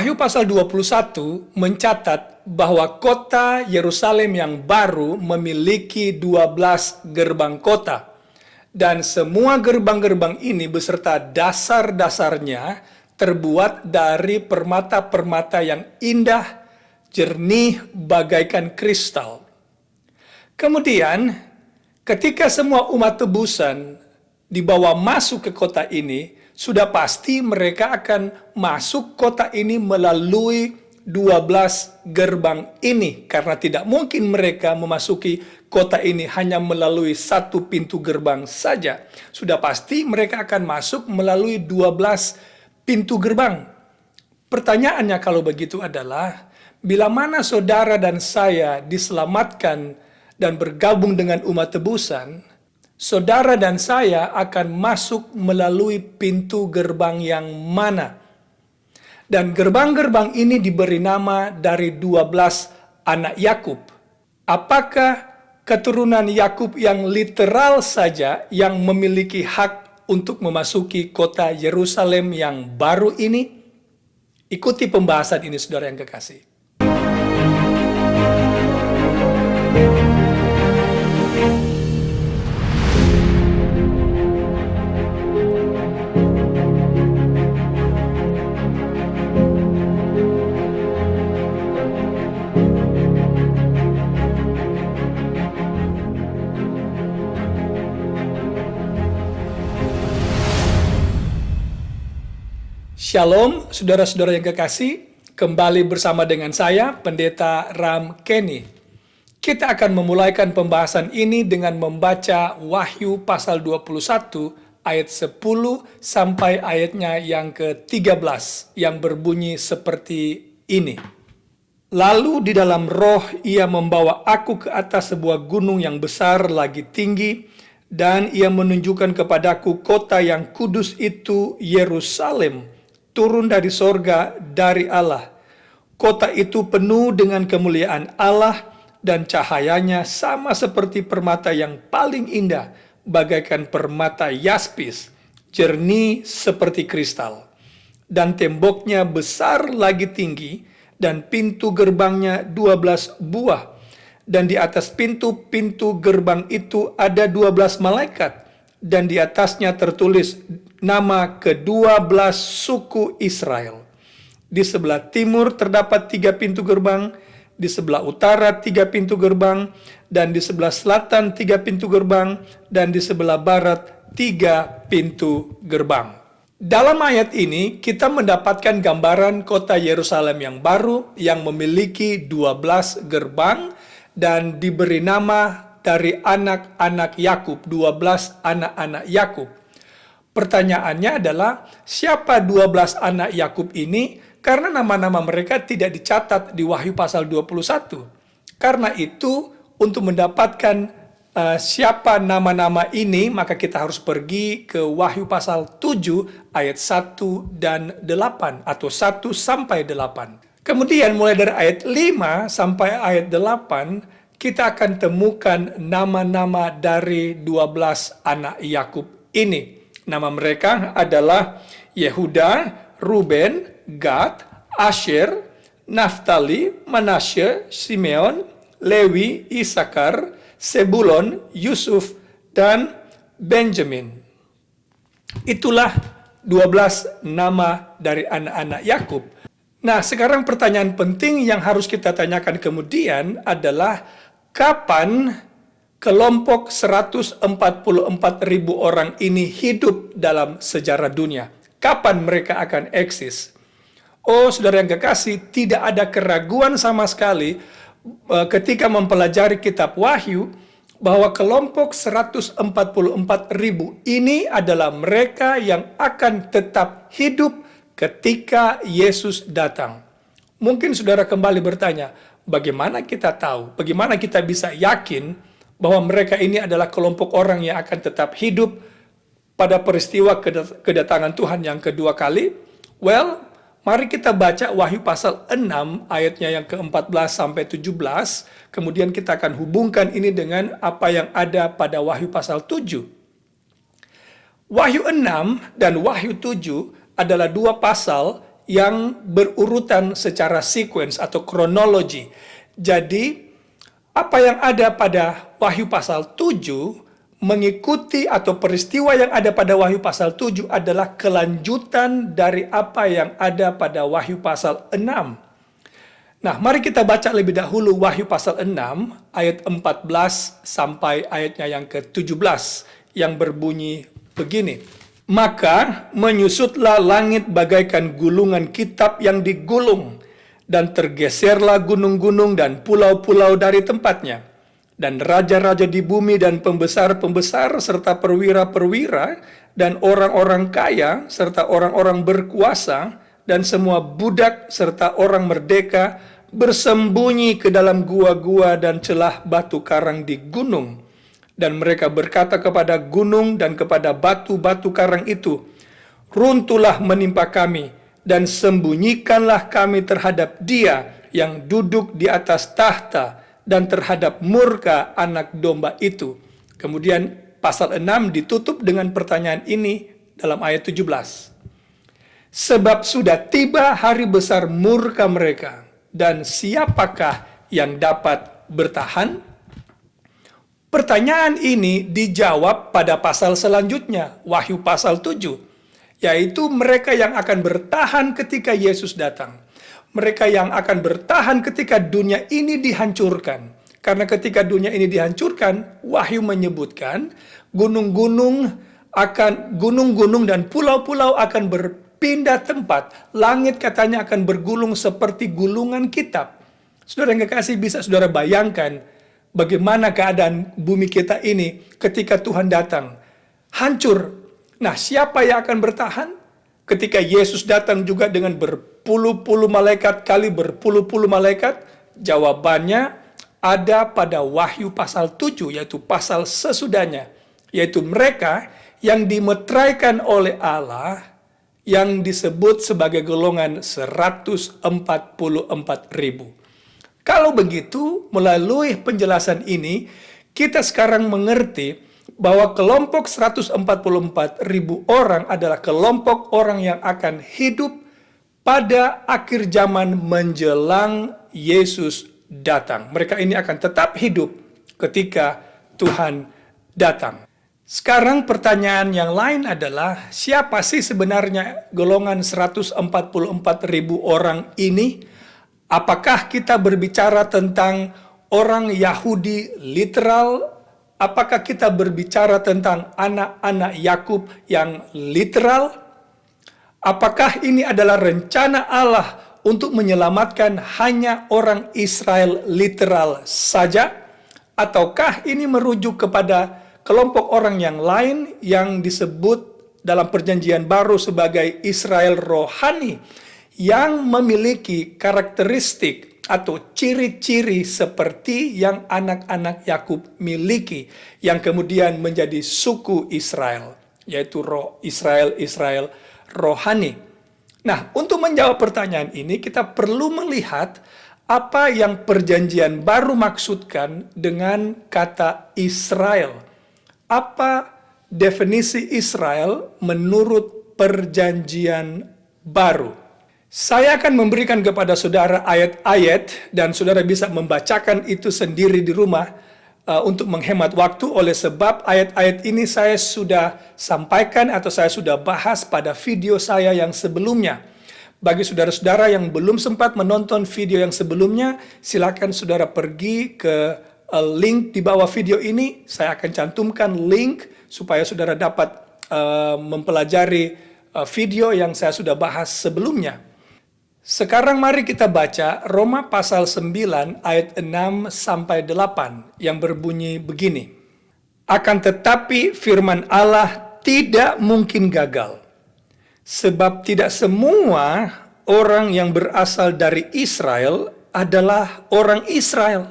Wahyu pasal 21 mencatat bahwa kota Yerusalem yang baru memiliki 12 gerbang kota. Dan semua gerbang-gerbang ini beserta dasar-dasarnya terbuat dari permata-permata yang indah, jernih bagaikan kristal. Kemudian, ketika semua umat tebusan dibawa masuk ke kota ini, sudah pasti mereka akan masuk kota ini melalui 12 gerbang ini. Karena tidak mungkin mereka memasuki kota ini hanya melalui satu pintu gerbang saja. Sudah pasti mereka akan masuk melalui 12 pintu gerbang. Pertanyaannya kalau begitu adalah, bila mana saudara dan saya diselamatkan dan bergabung dengan umat tebusan, saudara dan saya akan masuk melalui pintu gerbang yang mana? Dan gerbang-gerbang ini diberi nama dari 12 anak Yakub. Apakah keturunan Yakub yang literal saja yang memiliki hak untuk memasuki kota Yerusalem yang baru ini? Ikuti pembahasan ini, saudara yang kekasih. Shalom, saudara-saudara yang kekasih. Kembali bersama dengan saya, Pendeta Ram Kenny. Kita akan memulaikan pembahasan ini dengan membaca Wahyu pasal 21 ayat 10 sampai ayatnya yang ke-13 yang berbunyi seperti ini. Lalu di dalam roh ia membawa aku ke atas sebuah gunung yang besar lagi tinggi, dan ia menunjukkan kepadaku kota yang kudus itu, Yerusalem, turun dari sorga dari Allah. Kota itu penuh dengan kemuliaan Allah, dan cahayanya sama seperti permata yang paling indah, bagaikan permata yaspis, jernih seperti kristal. Dan temboknya besar lagi tinggi, dan pintu gerbangnya 12 buah. Dan di atas pintu-pintu gerbang itu ada 12 malaikat, dan di atasnya tertulis nama ke-12 suku Israel. Di sebelah timur terdapat 3 pintu gerbang, di sebelah utara 3 pintu gerbang, dan di sebelah selatan 3 pintu gerbang, dan di sebelah barat 3 pintu gerbang. Dalam ayat ini kita mendapatkan gambaran kota Yerusalem yang baru yang memiliki 12 gerbang dan diberi nama dari anak-anak Yakub, 12 anak-anak Yakub. Pertanyaannya adalah, siapa 12 anak Yakub ini? Karena nama-nama mereka tidak dicatat di Wahyu pasal 21. Karena itu, untuk mendapatkan siapa nama-nama ini, maka kita harus pergi ke Wahyu pasal 7 ayat 1 dan 8 atau 1 sampai 8. Kemudian mulai dari ayat 5 sampai ayat 8, kita akan temukan nama-nama dari 12 anak Yakub ini. Nama mereka adalah Yehuda, Ruben, Gad, Asher, Naftali, Manasye, Simeon, Lewi, Isakar, Sebulon, Yusuf, dan Benjamin. Itulah 12 nama dari anak-anak Yakub. Nah, sekarang pertanyaan penting yang harus kita tanyakan kemudian adalah, kapan kelompok 144.000 orang ini hidup dalam sejarah dunia? Kapan mereka akan eksis? Oh, saudara yang kekasih, tidak ada keraguan sama sekali ketika mempelajari kitab Wahyu bahwa kelompok 144.000 ini adalah mereka yang akan tetap hidup ketika Yesus datang. Mungkin saudara kembali bertanya, bagaimana kita tahu, bagaimana kita bisa yakin bahwa mereka ini adalah kelompok orang yang akan tetap hidup pada peristiwa kedatangan Tuhan yang kedua kali? Well, mari kita baca Wahyu pasal 6 ayatnya yang ke-14 sampai 17. Kemudian kita akan hubungkan ini dengan apa yang ada pada Wahyu pasal 7. Wahyu 6 dan Wahyu 7 adalah dua pasal yang berurutan secara sequence atau kronologi. Jadi, apa yang ada pada Wahyu pasal 7 mengikuti atau peristiwa yang ada pada Wahyu pasal 7 adalah kelanjutan dari apa yang ada pada Wahyu pasal 6. Nah, mari kita baca lebih dahulu Wahyu pasal 6 ayat 14 sampai ayatnya yang ke-17 yang berbunyi begini. Maka menyusutlah langit bagaikan gulungan kitab yang digulung, dan tergeserlah gunung-gunung dan pulau-pulau dari tempatnya. Dan raja-raja di bumi dan pembesar-pembesar serta perwira-perwira dan orang-orang kaya serta orang-orang berkuasa dan semua budak serta orang merdeka bersembunyi ke dalam gua-gua dan celah batu karang di gunung. Dan mereka berkata kepada gunung dan kepada batu-batu karang itu, runtuhlah menimpa kami, dan sembunyikanlah kami terhadap Dia yang duduk di atas tahta dan terhadap murka anak domba itu. Kemudian pasal 6 ditutup dengan pertanyaan ini dalam ayat 17. Sebab sudah tiba hari besar murka mereka, dan siapakah yang dapat bertahan? Pertanyaan ini dijawab pada pasal selanjutnya, Wahyu pasal 7, yaitu mereka yang akan bertahan ketika Yesus datang. Mereka yang akan bertahan ketika dunia ini dihancurkan. Karena ketika dunia ini dihancurkan, Wahyu menyebutkan gunung-gunung dan pulau-pulau akan berpindah tempat. Langit katanya akan bergulung seperti gulungan kitab. Saudara yang kekasih, bisa saudara bayangkan bagaimana keadaan bumi kita ini ketika Tuhan datang? Hancur. Nah, siapa yang akan bertahan? Ketika Yesus datang juga dengan berpuluh-puluh malaikat kali berpuluh-puluh malaikat, jawabannya ada pada Wahyu pasal 7, yaitu pasal sesudahnya. Yaitu mereka yang dimeteraikan oleh Allah, yang disebut sebagai golongan 144.000. Kalau begitu, melalui penjelasan ini, kita sekarang mengerti bahwa kelompok 144.000 orang adalah kelompok orang yang akan hidup pada akhir zaman menjelang Yesus datang. Mereka ini akan tetap hidup ketika Tuhan datang. Sekarang pertanyaan yang lain adalah, siapa sih sebenarnya golongan 144.000 orang ini? Apakah kita berbicara tentang orang Yahudi literal? Apakah kita berbicara tentang anak-anak Yakub yang literal? Apakah ini adalah rencana Allah untuk menyelamatkan hanya orang Israel literal saja? Ataukah ini merujuk kepada kelompok orang yang lain yang disebut dalam perjanjian baru sebagai Israel rohani, yang memiliki karakteristik atau ciri-ciri seperti yang anak-anak Yakub miliki, yang kemudian menjadi suku Israel, yaitu Israel rohani. Nah, untuk menjawab pertanyaan ini, kita perlu melihat apa yang perjanjian baru maksudkan dengan kata Israel. Apa definisi Israel menurut perjanjian baru? Saya akan memberikan kepada saudara ayat-ayat, dan saudara bisa membacakan itu sendiri di rumah untuk menghemat waktu, oleh sebab ayat-ayat ini saya sudah sampaikan atau saya sudah bahas pada video saya yang sebelumnya. Bagi saudara-saudara yang belum sempat menonton video yang sebelumnya, silakan saudara pergi ke link di bawah video ini. Saya akan cantumkan link supaya saudara dapat mempelajari video yang saya sudah bahas sebelumnya. Sekarang mari kita baca Roma pasal 9 ayat 6 sampai 8 yang berbunyi begini. Akan tetapi firman Allah tidak mungkin gagal, sebab tidak semua orang yang berasal dari Israel adalah orang Israel,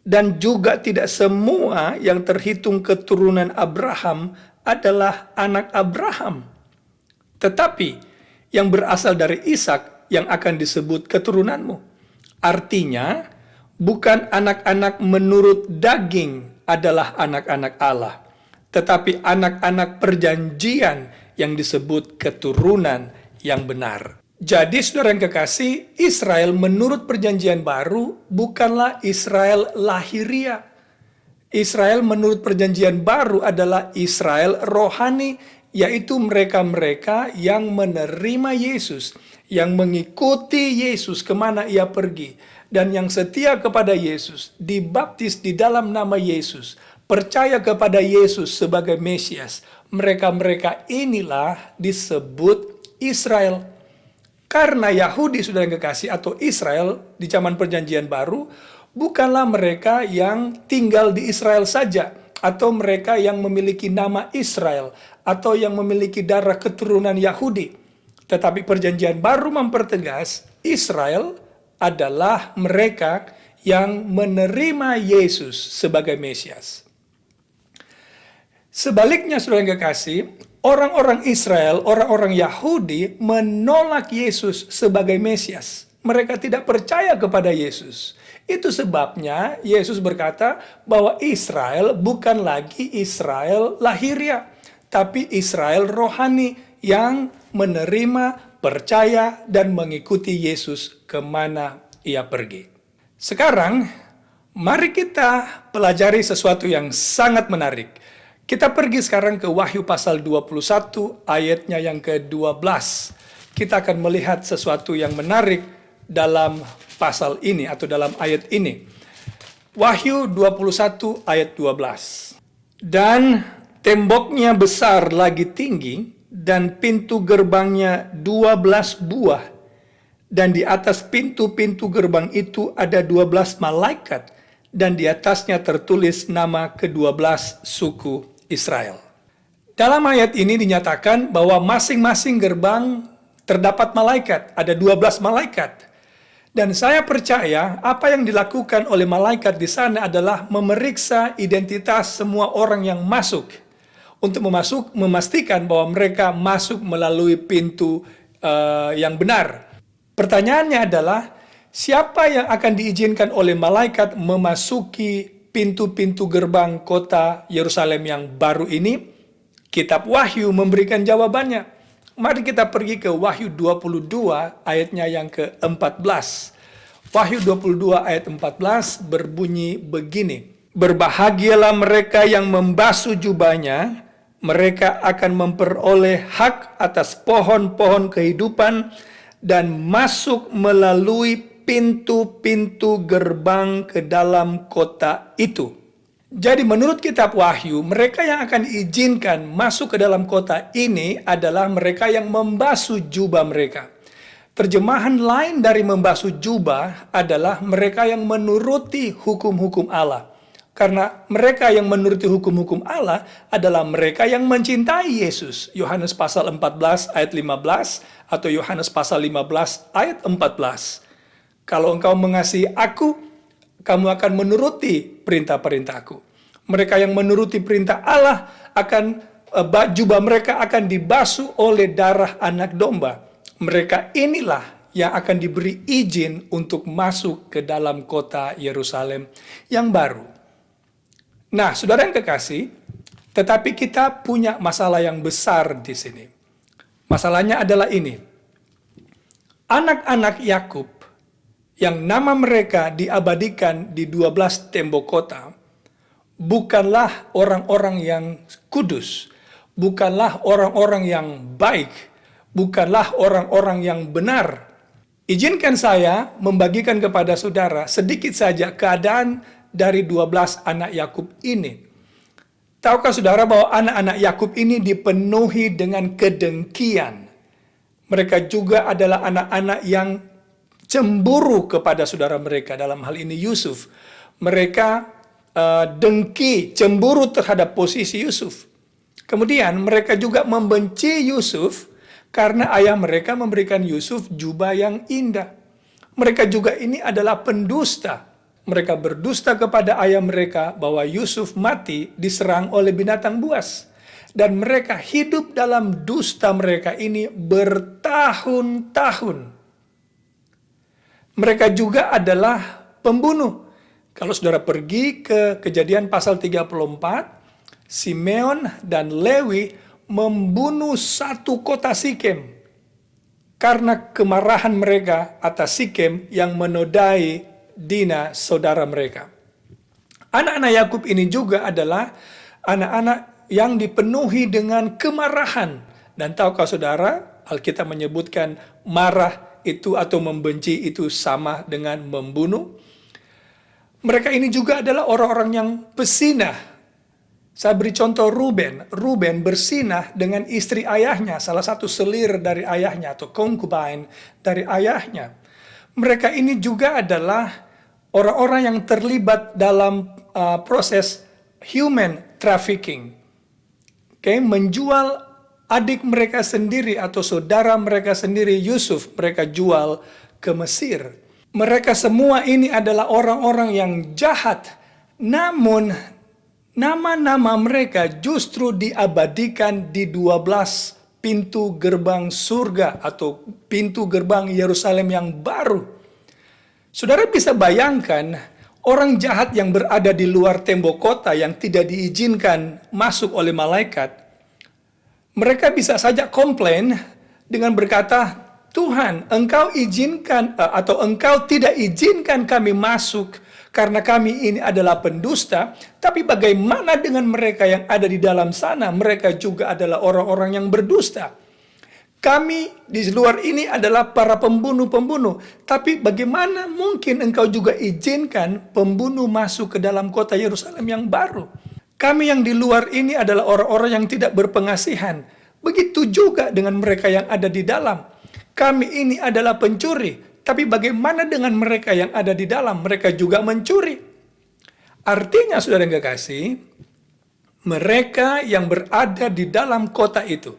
dan juga tidak semua yang terhitung keturunan Abraham adalah anak Abraham. Tetapi yang berasal dari Ishak yang akan disebut keturunanmu. Artinya, bukan anak-anak menurut daging adalah anak-anak Allah, tetapi anak-anak perjanjian yang disebut keturunan yang benar. Jadi saudara yang kekasih, Israel menurut perjanjian baru bukanlah Israel lahiria. Israel menurut perjanjian baru adalah Israel rohani, yaitu mereka-mereka yang menerima Yesus, yang mengikuti Yesus kemana ia pergi, dan yang setia kepada Yesus, dibaptis di dalam nama Yesus, percaya kepada Yesus sebagai Mesias. Mereka-mereka inilah disebut Israel. Karena Yahudi, saudara yang kekasih, atau Israel di zaman perjanjian baru, bukanlah mereka yang tinggal di Israel saja, atau mereka yang memiliki nama Israel, atau yang memiliki darah keturunan Yahudi. Tetapi perjanjian baru mempertegas, Israel adalah mereka yang menerima Yesus sebagai Mesias. Sebaliknya, saudara yang kekasih, orang-orang Israel, orang-orang Yahudi menolak Yesus sebagai Mesias. Mereka tidak percaya kepada Yesus. Itu sebabnya Yesus berkata bahwa Israel bukan lagi Israel lahiria, tapi Israel rohani yang menerima, percaya, dan mengikuti Yesus kemana ia pergi. Sekarang, mari kita pelajari sesuatu yang sangat menarik. Kita pergi sekarang ke Wahyu pasal 21 ayatnya yang ke-12. Kita akan melihat sesuatu yang menarik dalam pasal ini atau dalam ayat ini. Wahyu 21 ayat 12. Dan temboknya besar lagi tinggi dan pintu gerbangnya 12 buah. Dan di atas pintu-pintu gerbang itu ada 12 malaikat dan di atasnya tertulis nama ke-12 suku Israel. Dalam ayat ini dinyatakan bahwa masing-masing gerbang terdapat malaikat, ada 12 malaikat. Dan saya percaya apa yang dilakukan oleh malaikat di sana adalah memeriksa identitas semua orang yang masuk. Untuk memastikan bahwa mereka masuk melalui pintu yang benar. Pertanyaannya adalah, siapa yang akan diizinkan oleh malaikat memasuki pintu-pintu gerbang kota Yerusalem yang baru ini? Kitab Wahyu memberikan jawabannya. Mari kita pergi ke Wahyu 22 ayatnya yang ke-14. Wahyu 22 ayat 14 berbunyi begini. Berbahagialah mereka yang membasuh jubahnya, mereka akan memperoleh hak atas pohon-pohon kehidupan dan masuk melalui pintu-pintu gerbang ke dalam kota itu. Jadi menurut kitab Wahyu, mereka yang akan diizinkan masuk ke dalam kota ini adalah mereka yang membasuh jubah mereka. Terjemahan lain dari membasuh jubah adalah mereka yang menuruti hukum-hukum Allah. Karena mereka yang menuruti hukum-hukum Allah adalah mereka yang mencintai Yesus. Yohanes pasal 14 ayat 15 atau Yohanes pasal 15 ayat 14. Kalau engkau mengasihi aku, kamu akan menuruti perintah-perintahku. Mereka yang menuruti perintah Allah akan jubah mereka akan dibasuh oleh darah anak domba. Mereka inilah yang akan diberi izin untuk masuk ke dalam kota Yerusalem yang baru. Nah, saudara yang kekasih, tetapi kita punya masalah yang besar di sini. Masalahnya adalah ini. Anak-anak Yakub yang nama mereka diabadikan di 12 tembok kota, bukanlah orang-orang yang kudus, bukanlah orang-orang yang baik, bukanlah orang-orang yang benar. Izinkan saya membagikan kepada saudara sedikit saja keadaan dari 12 anak Yakub ini. Tahukah saudara bahwa anak-anak Yakub ini dipenuhi dengan kedengkian? Mereka juga adalah anak-anak yang cemburu kepada saudara mereka, dalam hal ini Yusuf. Mereka dengki, cemburu terhadap posisi Yusuf. Kemudian mereka juga membenci Yusuf karena ayah mereka memberikan Yusuf jubah yang indah. Mereka juga ini adalah pendusta. Mereka berdusta kepada ayah mereka bahwa Yusuf mati diserang oleh binatang buas. Dan mereka hidup dalam dusta mereka ini bertahun-tahun. Mereka juga adalah pembunuh. Kalau saudara pergi ke Kejadian pasal 34, Simeon dan Lewi membunuh satu kota Sikem. karena kemarahan mereka atas Sikem yang menodai Dina saudara mereka. Anak-anak Yakub ini juga adalah anak-anak yang dipenuhi dengan kemarahan. Dan tahukah saudara, Alkitab menyebutkan marah itu atau membenci itu sama dengan membunuh. Mereka ini juga adalah orang-orang yang pesinah. Saya beri contoh Ruben. Ruben bersinah dengan istri ayahnya, salah satu selir dari ayahnya atau concubine dari ayahnya. Mereka ini juga adalah orang-orang yang terlibat dalam proses human trafficking. Menjual adik mereka sendiri atau saudara mereka sendiri Yusuf, mereka jual ke Mesir. Mereka semua ini adalah orang-orang yang jahat, namun nama-nama mereka justru diabadikan di 12 pintu gerbang surga atau pintu gerbang Yerusalem yang baru. Saudara bisa bayangkan orang jahat yang berada di luar tembok kota yang tidak diizinkan masuk oleh malaikat. Mereka bisa saja komplain dengan berkata, Tuhan, Engkau izinkan atau Engkau tidak izinkan kami masuk karena kami ini adalah pendusta. Tapi bagaimana dengan mereka yang ada di dalam sana? Mereka juga adalah orang-orang yang berdusta. Kami di luar ini adalah para pembunuh-pembunuh. Tapi bagaimana mungkin Engkau juga izinkan pembunuh masuk ke dalam kota Yerusalem yang baru? Kami yang di luar ini adalah orang-orang yang tidak berpengasihan. Begitu juga dengan mereka yang ada di dalam. Kami ini adalah pencuri, tapi bagaimana dengan mereka yang ada di dalam? Mereka juga mencuri. Artinya, saudara yang kekasih, mereka yang berada di dalam kota itu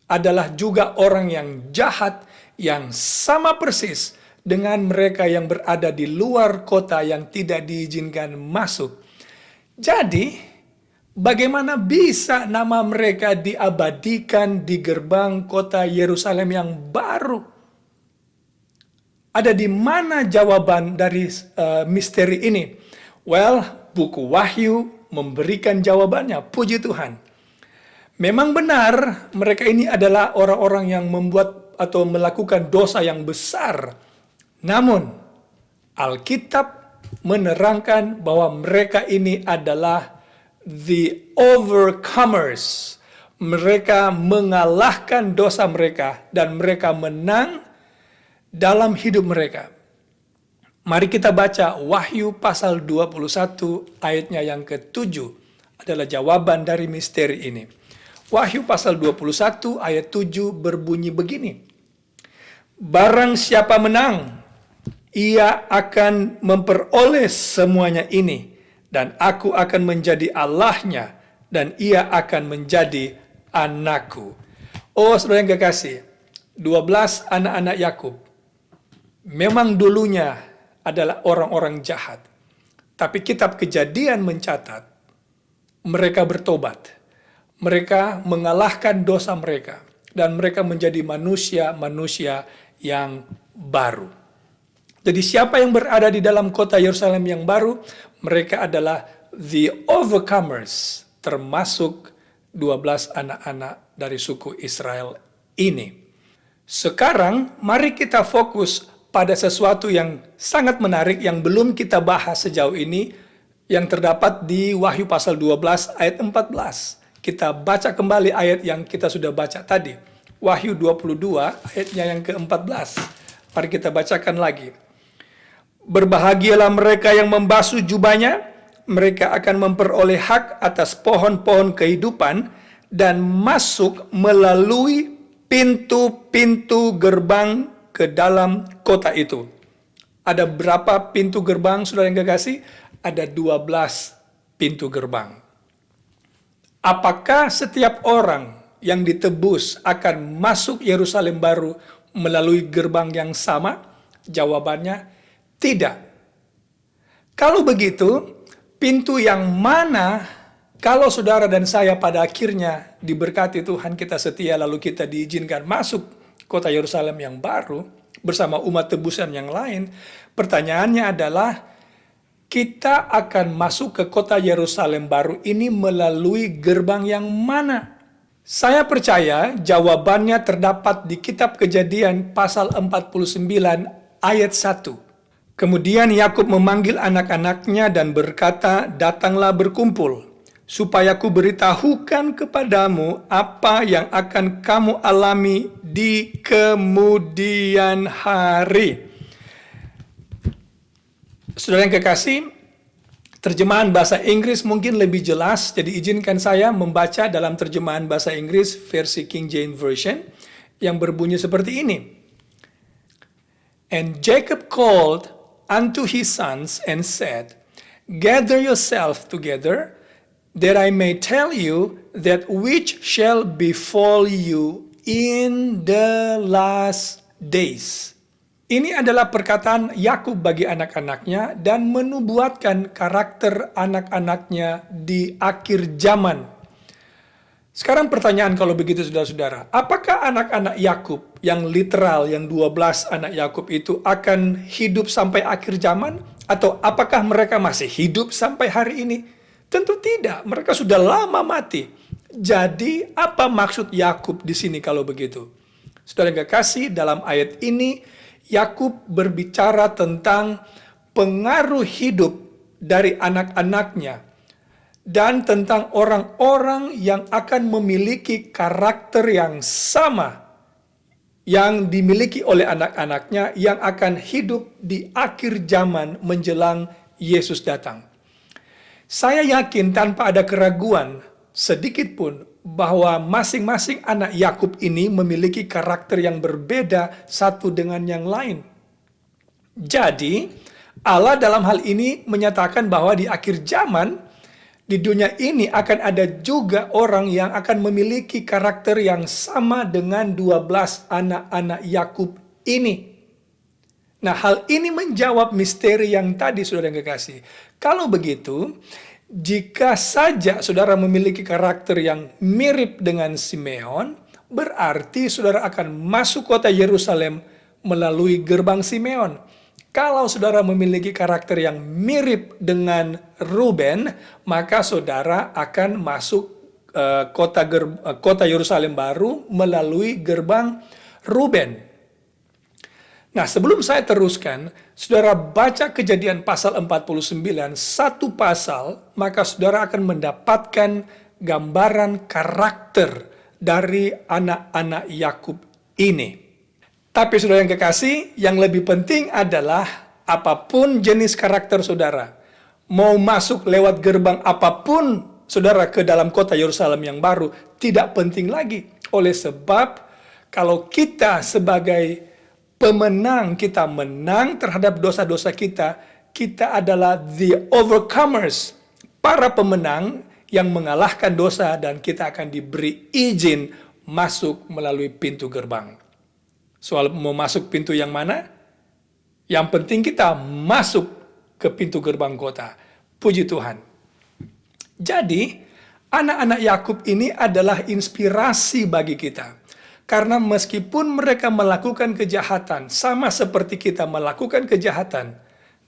adalah juga orang yang jahat, yang sama persis dengan mereka yang berada di luar kota yang tidak diizinkan masuk. Jadi, bagaimana bisa nama mereka diabadikan di gerbang kota Yerusalem yang baru? Ada di mana jawaban dari misteri ini? Well, buku Wahyu memberikan jawabannya, puji Tuhan. Memang benar mereka ini adalah orang-orang yang membuat atau melakukan dosa yang besar. Namun, Alkitab menerangkan bahwa mereka ini adalah the overcomers. Mereka mengalahkan dosa mereka dan mereka menang dalam hidup mereka. Mari kita baca Wahyu pasal 21 ayatnya yang ke-7 adalah jawaban dari misteri ini. Wahyu pasal 21 ayat 7 berbunyi begini. Barang siapa menang, ia akan memperoleh semuanya ini. Dan aku akan menjadi Allahnya, dan ia akan menjadi anakku. Oh, saudara yang kekasih, 12 anak-anak Yakub memang dulunya adalah orang-orang jahat. Tapi kitab Kejadian mencatat, mereka bertobat. Mereka mengalahkan dosa mereka. Dan mereka menjadi manusia-manusia yang baru. Jadi siapa yang berada di dalam kota Yerusalem yang baru? Mereka adalah the overcomers, termasuk 12 anak-anak dari suku Israel ini. Sekarang mari kita fokus pada sesuatu yang sangat menarik yang belum kita bahas sejauh ini, yang terdapat di Wahyu pasal 12 ayat 14. Kita baca kembali ayat yang kita sudah baca tadi. Wahyu 22 ayatnya yang ke-14. Mari kita bacakan lagi. Berbahagialah mereka yang membasuh jubahnya, mereka akan memperoleh hak atas pohon-pohon kehidupan dan masuk melalui pintu-pintu gerbang ke dalam kota itu. Ada berapa pintu gerbang, saudara yang kekasih? Ada 12 pintu gerbang. Apakah setiap orang yang ditebus akan masuk Yerusalem baru melalui gerbang yang sama? Jawabannya tidak. Kalau begitu, pintu yang mana kalau saudara dan saya pada akhirnya diberkati Tuhan, kita setia lalu kita diizinkan masuk kota Yerusalem yang baru bersama umat tebusan yang lain, pertanyaannya adalah kita akan masuk ke kota Yerusalem baru ini melalui gerbang yang mana? Saya percaya jawabannya terdapat di kitab Kejadian pasal 49 ayat 1. Kemudian Yakub memanggil anak-anaknya dan berkata, "Datanglah berkumpul, supaya ku beritahukan kepadamu apa yang akan kamu alami di kemudian hari." Saudara yang kekasih, terjemahan bahasa Inggris mungkin lebih jelas, jadi izinkan saya membaca dalam terjemahan bahasa Inggris versi King James Version yang berbunyi seperti ini. "And Jacob called unto his sons and said, Gather yourself together, that I may tell you that which shall befall you in the last days." Ini adalah perkataan Yakub bagi anak-anaknya dan menubuatkan karakter anak-anaknya di akhir zaman. Sekarang pertanyaan kalau begitu saudara-saudara, apakah anak-anak Yakub yang literal, yang 12 anak Yakub itu akan hidup sampai akhir zaman? Atau apakah mereka masih hidup sampai hari ini? Tentu tidak, mereka sudah lama mati. Jadi apa maksud Yakub di sini kalau begitu? Saudara yang kekasih, dalam ayat ini Yakub berbicara tentang pengaruh hidup dari anak-anaknya dan tentang orang-orang yang akan memiliki karakter yang sama yang dimiliki oleh anak-anaknya yang akan hidup di akhir zaman menjelang Yesus datang. Saya yakin tanpa ada keraguan sedikit pun bahwa masing-masing anak Yakub ini memiliki karakter yang berbeda satu dengan yang lain. Jadi, Allah dalam hal ini menyatakan bahwa di akhir zaman di dunia ini akan ada juga orang yang akan memiliki karakter yang sama dengan 12 anak-anak Yakub ini. Nah, hal ini menjawab misteri yang tadi, saudara yang kekasih. Kalau begitu, jika saja saudara memiliki karakter yang mirip dengan Simeon, berarti saudara akan masuk kota Yerusalem melalui gerbang Simeon. Kalau saudara memiliki karakter yang mirip dengan Ruben, maka saudara akan masuk kota Yerusalem baru melalui gerbang Ruben. Nah, sebelum saya teruskan, saudara baca Kejadian pasal 49, satu pasal, maka saudara akan mendapatkan gambaran karakter dari anak-anak Yakub ini. Tapi saudara yang kekasih, yang lebih penting adalah apapun jenis karakter saudara, mau masuk lewat gerbang apapun saudara ke dalam kota Yerusalem yang baru, tidak penting lagi. Oleh sebab, kalau kita sebagai pemenang, kita menang terhadap dosa-dosa kita, kita adalah the overcomers, para pemenang yang mengalahkan dosa, dan kita akan diberi izin masuk melalui pintu gerbang. Soal mau masuk pintu yang mana? Yang penting kita masuk ke pintu gerbang kota. Puji Tuhan. Jadi, anak-anak Yakub ini adalah inspirasi bagi kita. Karena meskipun mereka melakukan kejahatan, sama seperti kita melakukan kejahatan,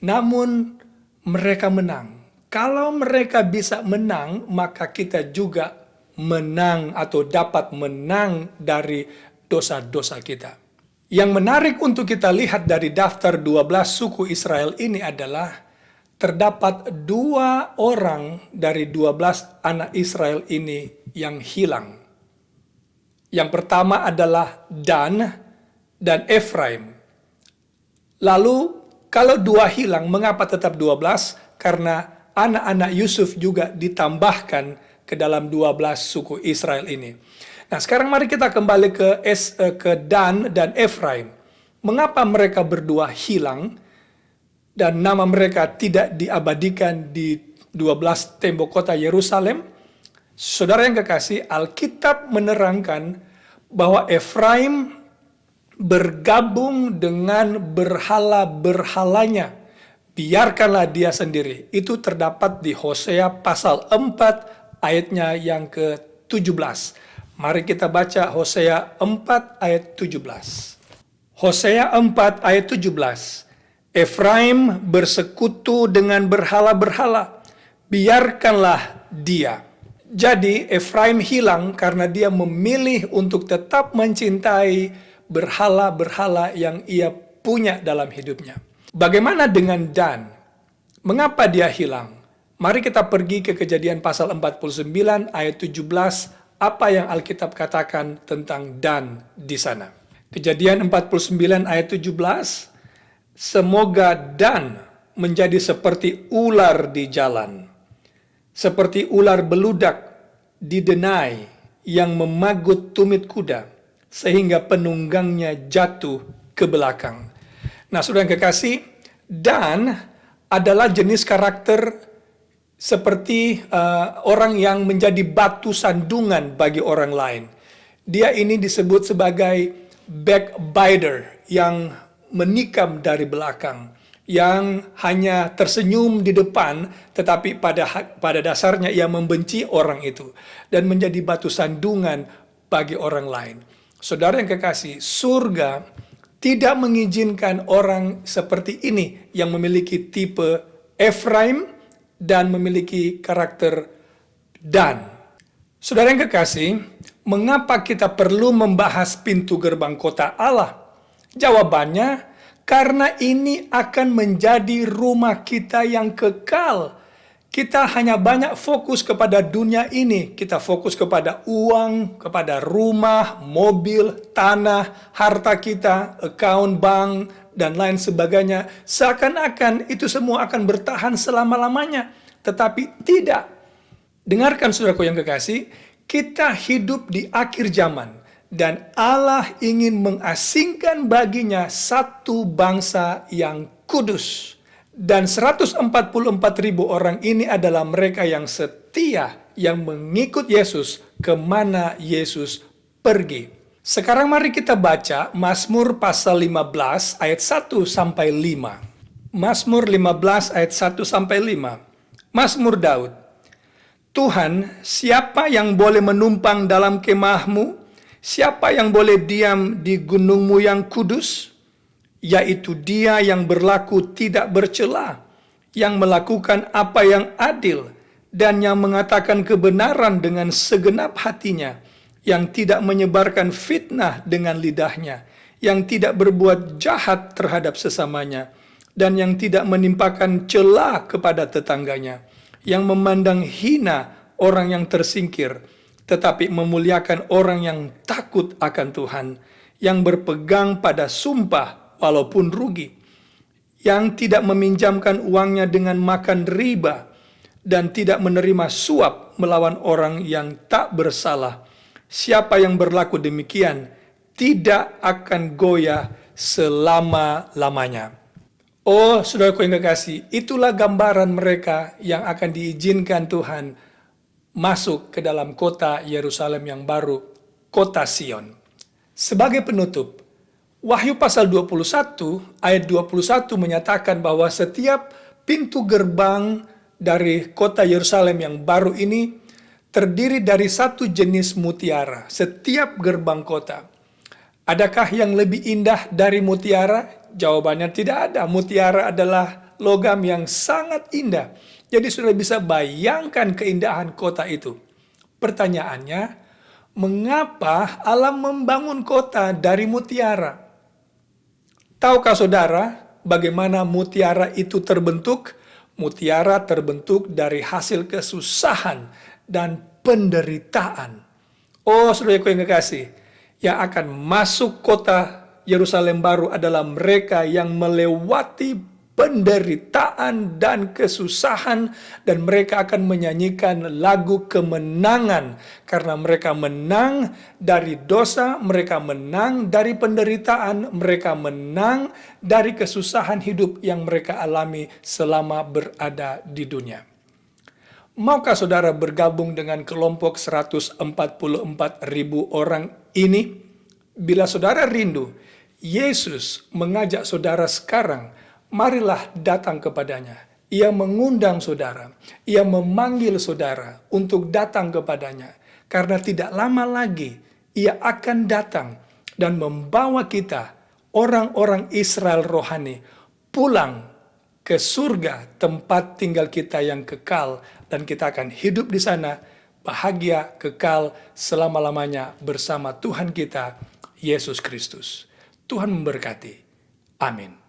namun mereka menang. Kalau mereka bisa menang, maka kita juga menang atau dapat menang dari dosa-dosa kita. Yang menarik untuk kita lihat dari daftar 12 suku Israel ini adalah terdapat 2 orang dari 12 anak Israel ini yang hilang. Yang pertama adalah Dan dan Efraim. Lalu kalau 2 hilang, mengapa tetap 12? Karena anak-anak Yusuf juga ditambahkan ke dalam 12 suku Israel ini. Nah, sekarang mari kita kembali ke Dan dan Efraim. Mengapa mereka berdua hilang dan nama mereka tidak diabadikan di 12 tembok kota Yerusalem? Saudara yang kekasih, Alkitab menerangkan bahwa Efraim bergabung dengan berhala-berhalanya. Biarkanlah dia sendiri. Itu terdapat di Hosea pasal 4 ayatnya yang ke-17. Mari kita baca Hosea 4 ayat 17. Hosea 4 ayat 17. Efraim bersekutu dengan berhala-berhala. Biarkanlah dia. Jadi Efraim hilang karena dia memilih untuk tetap mencintai berhala-berhala yang ia punya dalam hidupnya. Bagaimana dengan Dan? Mengapa dia hilang? Mari kita pergi ke Kejadian pasal 49 ayat 17, apa yang Alkitab katakan tentang Dan di sana. Kejadian 49 ayat 17, semoga Dan menjadi seperti ular di jalan, seperti ular beludak di denai yang memagut tumit kuda, sehingga penunggangnya jatuh ke belakang. Nah, saudara yang kekasih, Dan adalah jenis karakter seperti orang yang menjadi batu sandungan bagi orang lain. Dia ini disebut sebagai backbiter, yang menikam dari belakang, yang hanya tersenyum di depan, tetapi pada dasarnya ia membenci orang itu dan menjadi batu sandungan bagi orang lain. Saudara yang kekasih, surga tidak mengizinkan orang seperti ini yang memiliki tipe Efraim dan memiliki karakter Dan. Saudara yang kekasih, mengapa kita perlu membahas pintu gerbang kota Allah? Jawabannya, karena ini akan menjadi rumah kita yang kekal. Kita hanya banyak fokus kepada dunia ini. Kita fokus kepada uang, kepada rumah, mobil, tanah, harta kita, account bank, dan lain sebagainya. Seakan-akan itu semua akan bertahan selama-lamanya. Tetapi tidak. Dengarkan saudaraku yang kekasih, kita hidup di akhir zaman. Dan Allah ingin mengasingkan baginya satu bangsa yang kudus. Dan 144.000 orang ini adalah mereka yang setia, yang mengikut Yesus kemana Yesus pergi. Sekarang mari kita baca Mazmur pasal 15 ayat 1 sampai 5. Mazmur 15 ayat 1 sampai 5. Mazmur Daud. Tuhan, siapa yang boleh menumpang dalam kemahmu? Siapa yang boleh diam di gunungmu yang kudus? Yaitu dia yang berlaku tidak bercela, yang melakukan apa yang adil, dan yang mengatakan kebenaran dengan segenap hatinya, yang tidak menyebarkan fitnah dengan lidahnya, yang tidak berbuat jahat terhadap sesamanya, dan yang tidak menimpakan cela kepada tetangganya, yang memandang hina orang yang tersingkir, tetapi memuliakan orang yang takut akan Tuhan, yang berpegang pada sumpah walaupun rugi, yang tidak meminjamkan uangnya dengan makan riba, dan tidak menerima suap melawan orang yang tak bersalah. Siapa yang berlaku demikian tidak akan goyah selama-lamanya. Oh, saudaraku yang kekasih, itulah gambaran mereka yang akan diizinkan Tuhan masuk ke dalam kota Yerusalem yang baru, kota Sion. Sebagai penutup, Wahyu pasal 21 ayat 21 menyatakan bahwa setiap pintu gerbang dari kota Yerusalem yang baru ini terdiri dari satu jenis mutiara, setiap gerbang kota. Adakah yang lebih indah dari mutiara? Jawabannya tidak ada. Mutiara adalah logam yang sangat indah. Jadi sudah bisa bayangkan keindahan kota itu. Pertanyaannya, mengapa Allah membangun kota dari mutiara? Tahukah saudara bagaimana mutiara itu terbentuk? Mutiara terbentuk dari hasil kesusahan dan penderitaan. Oh, saudaraku yang kekasih, yang akan masuk kota Yerusalem baru adalah mereka yang melewati penderitaan dan kesusahan, dan mereka akan menyanyikan lagu kemenangan karena mereka menang dari dosa, mereka menang dari penderitaan, mereka menang dari kesusahan hidup yang mereka alami selama berada di dunia. Maukah saudara bergabung dengan kelompok 144.000 orang ini? Bila saudara rindu, Yesus mengajak saudara sekarang, marilah datang kepadanya. Ia mengundang saudara, ia memanggil saudara untuk datang kepadanya. Karena tidak lama lagi, ia akan datang dan membawa kita, orang-orang Israel rohani, pulang ke surga, tempat tinggal kita yang kekal. Dan kita akan hidup di sana bahagia kekal selama-lamanya bersama Tuhan kita, Yesus Kristus. Tuhan memberkati. Amin.